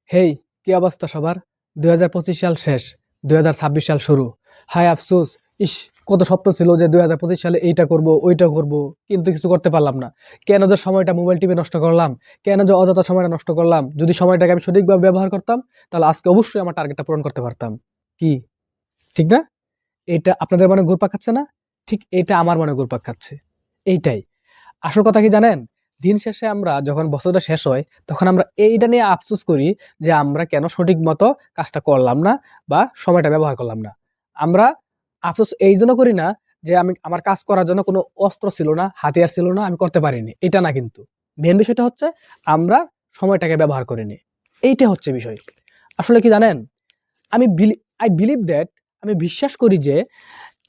হেই, কি অবস্থা সবার? ২০২৫ সাল শেষ, ২০২৬ সাল শুরু। হায় আফসোস! ইস, কত স্বপ্ন ছিল যে ২০২৫ সালে এইটা করব, ওইটা করব, কিন্তু কিছু করতে পারলাম না। কেন যে সময়টা মোবাইল টিপে নষ্ট করলাম? কেন যে অযথা সময়টা নষ্ট করলাম? যদি সময়টাকে আমি সঠিকভাবে ব্যবহার করতাম, তাহলে আজকে অবশ্যই আমার টার্গেটটা পূরণ করতে পারতাম। কি, ঠিক না? এটা আপনাদের মনে ঘুরপাক খাচ্ছে না? ঠিক এটা আমার মনে ঘুরপাক খাচ্ছে। এইটাই। আসল কথা কি জানেন? দিন শেষে আমরা যখন বছরটা শেষ হয়, তখন আমরা এইটা নিয়ে আফসোস করি যে আমরা কেন সঠিক মতো কাজটা করলাম না বা সময়টা ব্যবহার করলাম না। আমরা আফসোস এই জন্য করি না যে আমার কাজ করার জন্য কোনো অস্ত্র ছিল না, হাতিয়ার ছিল না, আমি করতে পারিনি। এটা না কিন্তু। মেইন বিষয়টা হচ্ছে আমরা সময়টাকে ব্যবহার করিনি। এইটা হচ্ছে বিষয়। আসলে কি জানেন? আমি আই বিলিভ দ্যাট, আমি বিশ্বাস করি যে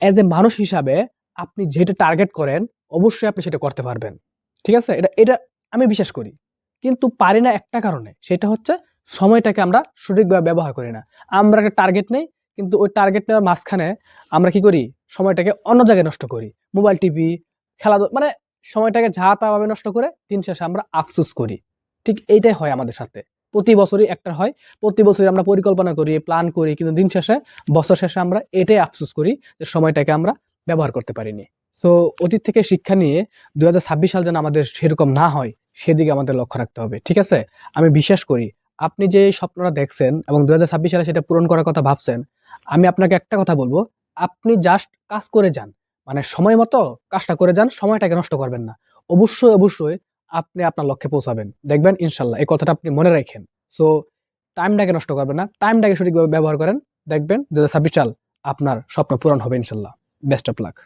অ্যাজ এ মানুষ হিসাবে আপনি যেটা টার্গেট করেন অবশ্যই আপনি সেটা করতে পারবেন। ঠিক আছে? এটা এটা আমি বিশ্বাস করি। কিন্তু পারি না একটা কারণে। সেটা হচ্ছে সময়টাকে আমরা সঠিকভাবে ব্যবহার করি না। আমরা একটা টার্গেট নেই, কিন্তু ওই টার্গেট নেওয়ার মাঝখানে আমরা কি করি? সময়টাকে অন্য জায়গায় নষ্ট করি। মোবাইল টিপি, মানে সময়টাকে যা-তা ভাবে নষ্ট করে দিন শেষে আমরা আফসোস করি। ঠিক এইটাই হয় আমাদের সাথে। প্রতি বছরই একটা হয়। প্রতি বছরই আমরা পরিকল্পনা করি, প্ল্যান করি, কিন্তু দিন শেষে, বছর শেষে আমরা এটাই আফসোস করি যে সময়টাকে আমরা ব্যবহার করতে পারিনি। সো অতীত থেকে শিক্ষা নিয়ে ২০২৬ সাল যেন আমাদের সেরকম না হয়, সেদিকে আমাদের লক্ষ্য রাখতে হবে। ঠিক আছে? আমি বিশ্বাস করি আপনি যে স্বপ্নটা দেখছেন এবং ২০২৬ সালে সেটা পূরণ করার কথা ভাবছেন, আমি আপনাকে একটা কথা বলব, আপনি জাস্ট কাজ করে যান। মানে সময় মতো কাজটা করে যান, সময়টাকে নষ্ট করবেন না। অবশ্যই, অবশ্যই আপনি আপনার লক্ষ্যে পৌঁছাবেন। দেখবেন ইনশাআল্লাহ। এই কথাটা আপনি মনে রাখেন। সো টাইমটাকে নষ্ট করবেন না। টাইমটাকে সঠিকভাবে ব্যবহার করেন। দেখবেন ২০২৬ সাল আপনার স্বপ্ন পূরণ হবে ইনশাআল্লাহ। Best of luck.